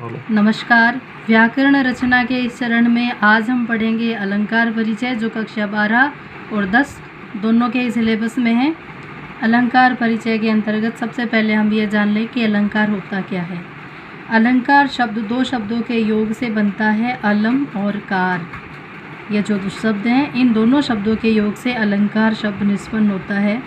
नमस्कार। व्याकरण रचना के इस चरण में आज हम पढ़ेंगे अलंकार परिचय, जो कक्षा 12 और 10 दोनों के सिलेबस में है। अलंकार परिचय के अंतर्गत सबसे पहले हम ये जान लें कि अलंकार होता क्या है। अलंकार शब्द दो शब्दों के योग से बनता है, अलम और कार। ये जो शब्द हैं, इन दोनों शब्दों के योग से अलंकार शब्द निष्पन्न होता है।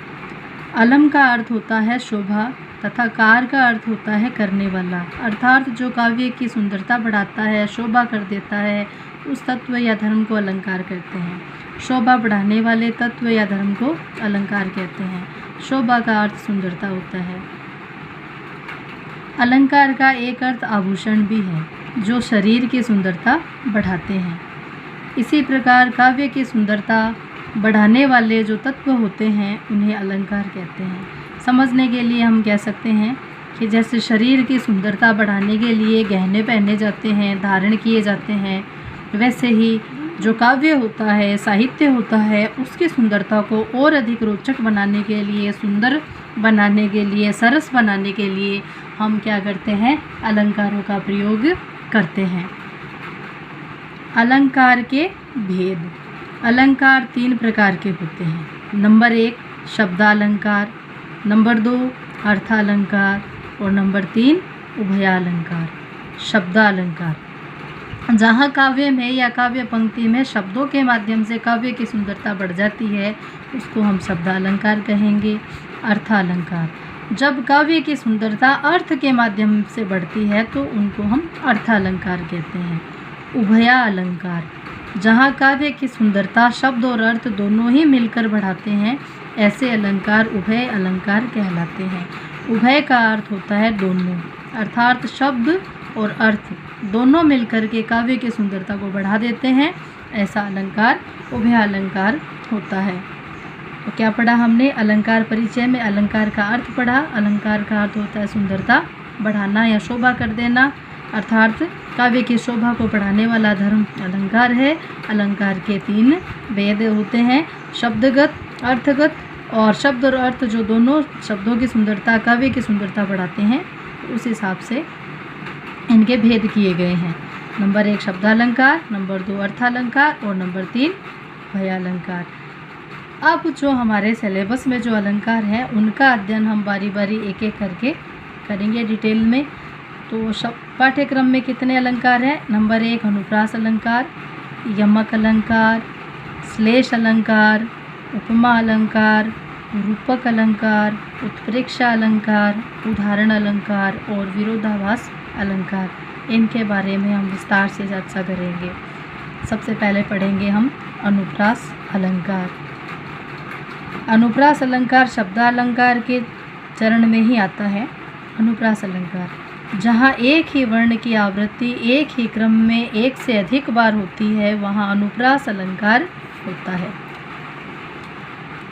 अलम का अर्थ होता है शोभा तथा कार का अर्थ होता है करने वाला, अर्थात जो काव्य की सुंदरता बढ़ाता है, शोभा कर देता है, उस तत्व या धर्म को अलंकार कहते हैं। शोभा बढ़ाने वाले तत्व या धर्म को अलंकार कहते हैं। शोभा का अर्थ सुंदरता होता है। अलंकार का एक अर्थ आभूषण भी है, जो शरीर की सुंदरता बढ़ाते हैं। इसी प्रकार काव्य की सुंदरता बढ़ाने वाले जो तत्व होते हैं, उन्हें अलंकार कहते हैं। समझने के लिए हम कह सकते हैं कि जैसे शरीर की सुंदरता बढ़ाने के लिए गहने पहने जाते हैं, धारण किए जाते हैं, वैसे ही जो काव्य होता है, साहित्य होता है, उसकी सुंदरता को और अधिक रोचक बनाने के लिए, सुंदर बनाने के लिए, सरस बनाने के लिए हम क्या करते हैं, अलंकारों का प्रयोग करते हैं। अलंकार के भेद। अलंकार 3 प्रकार के होते हैं। नंबर 1 शब्दालंकार, नंबर 2 अर्थालंकार और नंबर 3 उभयालंकार। शब्दालंकार, जहाँ काव्य में या काव्य पंक्ति में शब्दों के माध्यम से काव्य की सुंदरता बढ़ जाती है, उसको हम शब्दालंकार कहेंगे। अर्थालंकार, जब काव्य की सुंदरता अर्थ के माध्यम से बढ़ती है तो उनको हम अर्थालंकार कहते हैं। उभयालंकार, जहाँ काव्य की सुंदरता शब्द और अर्थ दोनों ही मिलकर बढ़ाते हैं, ऐसे अलंकार उभय अलंकार कहलाते हैं। उभय का अर्थ होता है दोनों, अर्थात शब्द और अर्थ दोनों मिलकर के काव्य की सुंदरता को बढ़ा देते हैं, ऐसा अलंकार उभय अलंकार होता है। तो क्या पढ़ा हमने? अलंकार परिचय में अलंकार का अर्थ पढ़ा। अलंकार का अर्थ होता है सुंदरता बढ़ाना या शोभा कर देना, अर्थात काव्य की शोभा को बढ़ाने वाला धर्म अलंकार है। अलंकार के 3 भेद होते हैं, शब्दगत, अर्थगत, और शब्द और अर्थ जो दोनों शब्दों की सुंदरता, काव्य की सुंदरता बढ़ाते हैं, उस हिसाब से इनके भेद किए गए हैं। नंबर 1 शब्दालंकार, नंबर 2 अर्थालंकार और नंबर 3 भयालंकार। अब जो हमारे सिलेबस में जो अलंकार हैं, उनका अध्ययन हम बारी बारी एक एक करके करेंगे डिटेल में। तो पाठ्यक्रम में कितने अलंकार हैं? नंबर 1 अनुप्रास अलंकार, यमक अलंकार, श्लेष अलंकार, उपमा अलंकार, रूपक अलंकार, उत्प्रेक्षा अलंकार, उदाहरण अलंकार और विरोधाभास अलंकार। इनके बारे में हम विस्तार से चर्चा करेंगे। सबसे पहले पढ़ेंगे हम अनुप्रास अलंकार। अनुप्रास अलंकार शब्दालंकार के चरण में ही आता है। अनुप्रास अलंकार, जहाँ एक ही वर्ण की आवृत्ति एक ही क्रम में एक से अधिक बार होती है, वहाँ अनुप्रास अलंकार होता है।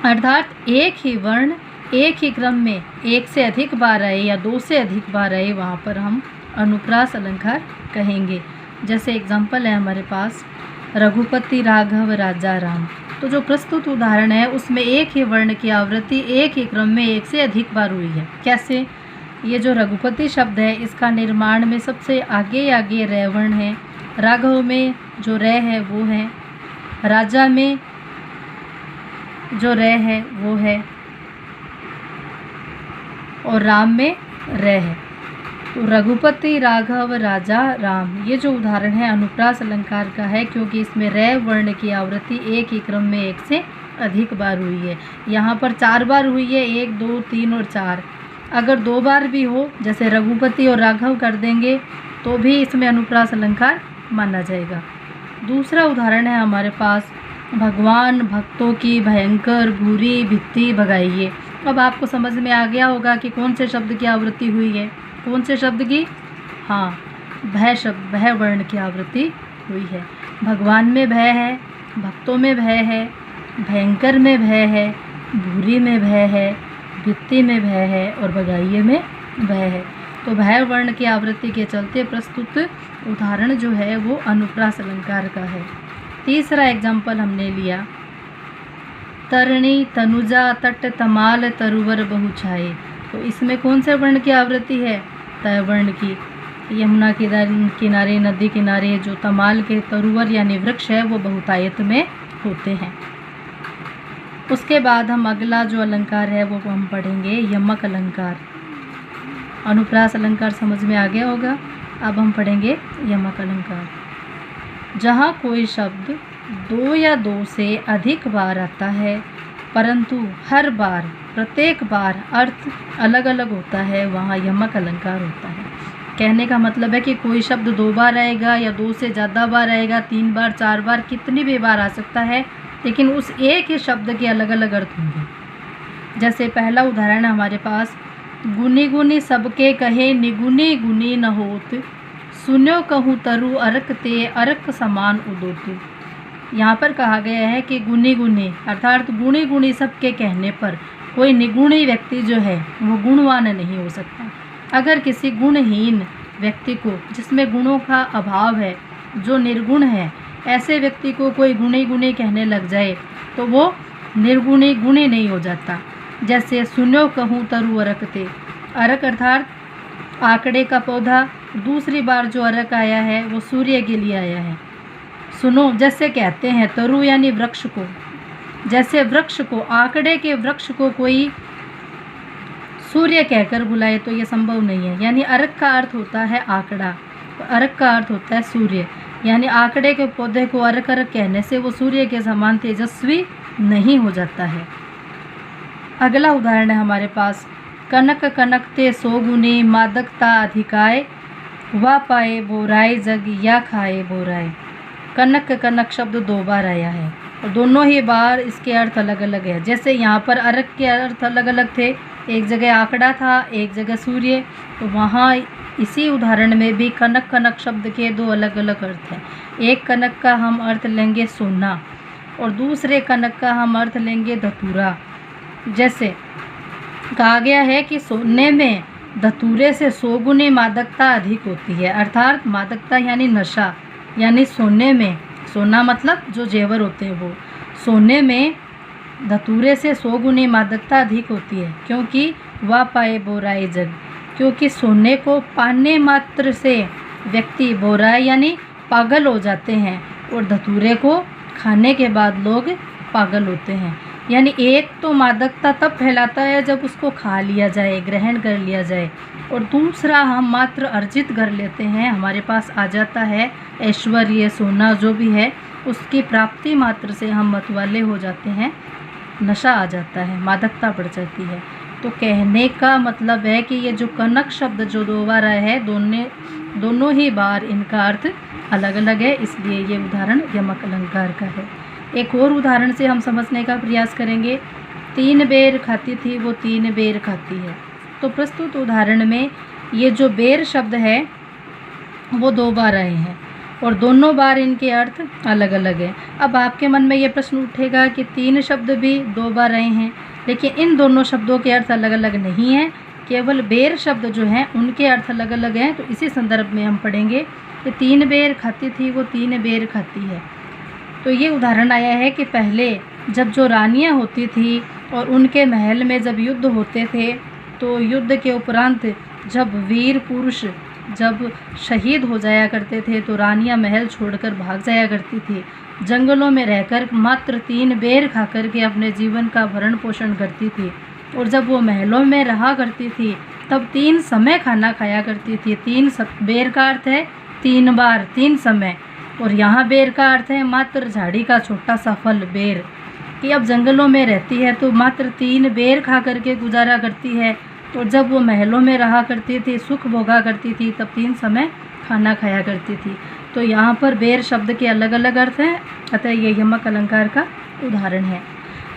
अर्थात एक ही वर्ण एक ही क्रम में एक से अधिक बार आए या 2 से अधिक बार आए, वहाँ पर हम अनुप्रास अलंकार कहेंगे। जैसे एग्जाम्पल है हमारे पास रघुपति राघव राजा राम। तो जो प्रस्तुत उदाहरण है, उसमें एक ही वर्ण की आवृत्ति एक ही क्रम में एक से अधिक बार हुई है। कैसे? ये जो रघुपति शब्द है, इसका निर्माण में सबसे आगे रे वर्ण है। राघव में जो रे है वो है, राजा में जो रे है वो है, और राम में रे है। तो रघुपति राघव राजा राम, ये जो उदाहरण है अनुप्रास अलंकार का है, क्योंकि इसमें रे वर्ण की आवृत्ति एक ही क्रम में एक से अधिक बार हुई है। यहाँ पर 4 बार हुई है, 1, 2, 3 और 4। अगर 2 बार भी हो, जैसे रघुपति और राघव कर देंगे, तो भी इसमें अनुप्रास अलंकार माना जाएगा। दूसरा उदाहरण है हमारे पास भगवान भक्तों की भयंकर बुरी भित्ति भगाइए। अब आपको समझ में आ गया होगा कि कौन से शब्द की आवृत्ति हुई है। कौन से शब्द की? हाँ, भय शब्द, भय वर्ण की आवृत्ति हुई है। भगवान में भय है, भक्तों में भय है, भयंकर में भय है, बुरी में भय है, भित्ति में भय है और भगाइए में भय है। तो भय वर्ण की आवृत्ति के चलते प्रस्तुत उदाहरण जो है वो अनुप्रास अलंकार का है। तीसरा एग्जाम्पल हमने लिया तरणी तनुजा तट तमाल तरुवर बहु छाए। तो इसमें कौन से वर्ण की आवृत्ति है? तय वर्ण की। यमुना किनारे, नदी किनारे जो तमाल के तरुवर यानी वृक्ष है वो बहुतायत में होते हैं। उसके बाद हम अगला जो अलंकार है वो हम पढ़ेंगे यमक अलंकार। अनुप्रास अलंकार समझ में आ गया होगा। अब हम पढ़ेंगे यमक अलंकार। जहाँ कोई शब्द दो या दो से अधिक बार आता है परंतु हर बार प्रत्येक बार अर्थ अलग अलग होता है, वहाँ यमक अलंकार होता है। कहने का मतलब है कि कोई शब्द 2 बार आएगा या 2 से ज़्यादा बार आएगा, 3 बार, 4 बार, कितनी भी बार आ सकता है, लेकिन उस एक ही शब्द के अलग अलग अर्थ होंगे। जैसे पहला उदाहरण है हमारे पास, गुनी गुनी सबके कहे निगुनी गुनी न होत, सुन्यो कहूँ तरु अरक ते अरक समान उदोत। यहाँ पर कहा गया है कि गुनी गुनी अर्थात गुणी गुणी सबके कहने पर कोई निगुणी व्यक्ति जो है वो गुणवान नहीं हो सकता। अगर किसी गुणहीन व्यक्ति को, जिसमें गुणों का अभाव है, जो निर्गुण है, ऐसे व्यक्ति को कोई गुणी गुणी कहने लग जाए तो वो निर्गुणी गुणी नहीं हो जाता। जैसे सुन्यो कहूँ तरु अरकते, अरक अर्थात आंकड़े का पौधा, दूसरी बार जो अरक आया है वो सूर्य के लिए आया है। सुनो जैसे कहते हैं, तरु यानी वृक्ष को, जैसे वृक्ष को, आंकड़े के वृक्ष को कोई सूर्य कहकर बुलाए तो ये संभव नहीं है। यानी अरक का अर्थ होता है आंकड़ा, अरक का अर्थ होता है सूर्य। यानी आंकड़े के पौधे को अरक अरक कहने से वो सूर्य के समान तेजस्वी नहीं हो जाता है। अगला उदाहरण है हमारे पास, कनक कनकते सोगुनी मादकता अधिकाय, वा पाए बोराए जग या खाए बोराए। कनक कनक शब्द 2 बार आया है और दोनों ही बार इसके अर्थ अलग अलग है। जैसे यहाँ पर अरक के अर्थ अलग अलग थे, एक जगह आंकड़ा था, एक जगह सूर्य, तो वहाँ इसी उदाहरण में भी कनक कनक शब्द के 2 अलग अलग अर्थ हैं। एक कनक का हम अर्थ लेंगे सोना और दूसरे कनक का हम अर्थ लेंगे धतूरा। जैसे कहा गया है कि सोने में धतूरे से 100 गुनी मादकता अधिक होती है, अर्थात मादकता यानी नशा, यानी सोने में, सोना मतलब जो जेवर होते हैं वो, सोने में धतूरे से 100 गुनी मादकता अधिक होती है। क्योंकि वा पाए बोराए जग, क्योंकि सोने को पाने मात्र से व्यक्ति बोराए यानी पागल हो जाते हैं और धतूरे को खाने के बाद लोग पागल होते हैं। यानी एक तो मादकता तब फैलाता है जब उसको खा लिया जाए, ग्रहण कर लिया जाए, और दूसरा हम मात्र अर्जित कर लेते हैं, हमारे पास आ जाता है ऐश्वर्य, सोना जो भी है, उसकी प्राप्ति मात्र से हम मतवाले हो जाते हैं, नशा आ जाता है, मादकता बढ़ जाती है। तो कहने का मतलब है कि ये जो कनक शब्द जो 2 बार आया है, दोनों ही बार इनका अर्थ अलग अलग है, इसलिए ये उदाहरण यमक अलंकार का है। एक और उदाहरण से हम समझने का प्रयास करेंगे। 3 बेर खाती थी वो 3 बेर खाती है। तो प्रस्तुत उदाहरण में ये जो बेर शब्द है वो 2 बार आए हैं और दोनों बार इनके अर्थ अलग अलग हैं। अब आपके मन में ये प्रश्न उठेगा कि 3 शब्द भी 2 बार आए हैं, लेकिन इन दोनों शब्दों के अर्थ अलग अलग नहीं हैं, केवल बेर शब्द जो हैं उनके अर्थ अलग अलग हैं। तो इसी संदर्भ में हम पढ़ेंगे कि 3 बेर खाती थी वो 3 बेर खाती है। तो ये उदाहरण आया है कि पहले जब जो रानियां होती थी और उनके महल में जब युद्ध होते थे, तो युद्ध के उपरांत जब वीर पुरुष जब शहीद हो जाया करते थे तो रानियां महल छोड़कर भाग जाया करती थी, जंगलों में रहकर मात्र 3 बेर खा कर के अपने जीवन का भरण पोषण करती थी। और जब वो महलों में रहा करती थी तब 3 समय खाना खाया करती थी। 3 बेर का अर्थ है 3 बार, 3 समय, और यहाँ बेर का अर्थ है मात्र झाड़ी का छोटा सा फल बेर, कि अब जंगलों में रहती है तो मात्र 3 बेर खा करके गुजारा करती है। और जब वो महलों में रहा करती थी, सुख भोगा करती थी, तब 3 समय खाना खाया करती थी। तो यहाँ पर बेर शब्द के अलग अलग अर्थ हैं, अतः ये यमक अलंकार का उदाहरण है।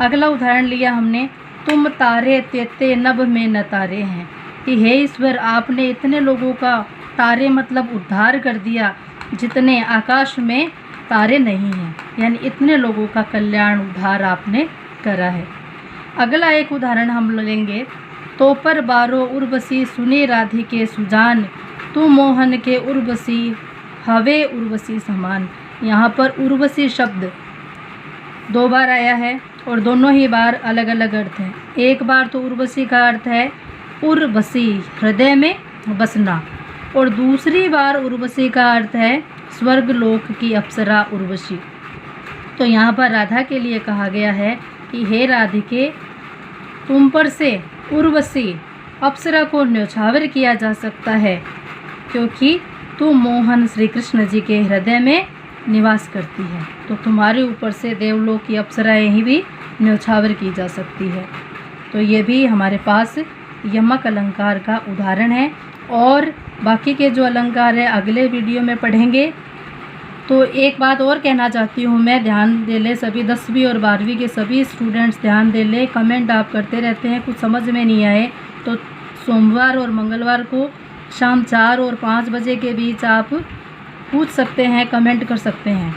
अगला उदाहरण लिया हमने, तुम तारे तेते नभ में न तारे हैं, कि हे ईश्वर आपने इतने लोगों का, तारे मतलब उद्धार कर दिया, जितने आकाश में तारे नहीं हैं, यानी इतने लोगों का कल्याण उद्धार आपने करा है। अगला एक उदाहरण हम लेंगे, तो पर बारो उर्वशी सुने राधिके सुजान, तू मोहन के उर्वशी हवे उर्वशी समान। यहाँ पर उर्वशी शब्द 2 बार आया है और दोनों ही बार अलग अलग अर्थ हैं। एक बार तो उर्वशी का अर्थ है उर्वशी, हृदय में बसना, और दूसरी बार उर्वशी का अर्थ है स्वर्ग लोक की अप्सरा उर्वशी। तो यहाँ पर राधा के लिए कहा गया है कि हे राधिके, तुम पर से उर्वशी अप्सरा को न्योछावर किया जा सकता है, क्योंकि तुम मोहन श्री कृष्ण जी के हृदय में निवास करती है, तो तुम्हारे ऊपर से देवलोक की अप्सराएं ही भी न्योछावर की जा सकती है। तो ये भी हमारे पास यमक अलंकार का उदाहरण है। और बाकी के जो अलंकार है अगले वीडियो में पढ़ेंगे। तो एक बात और कहना चाहती हूँ मैं, ध्यान दे ले सभी 10वीं और 12वीं के सभी स्टूडेंट्स ध्यान दे ले। कमेंट आप करते रहते हैं, कुछ समझ में नहीं आए तो सोमवार और मंगलवार को शाम 4 और 5 बजे के बीच आप पूछ सकते हैं, कमेंट कर सकते हैं।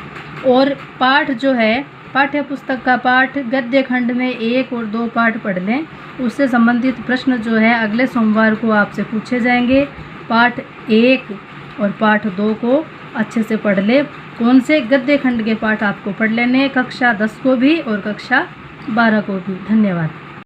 और पाठ जो है, पाठ्य पुस्तक का पाठ गद्य खंड में 1 और 2 पाठ पढ़ लें, उससे संबंधित प्रश्न जो है अगले सोमवार को आपसे पूछे जाएंगे। पाठ 1 और पाठ 2 को अच्छे से पढ़ ले। कौन से गद्य खंड के पाठ आपको पढ़ लेने, कक्षा 10 को भी और कक्षा 12 को भी। धन्यवाद।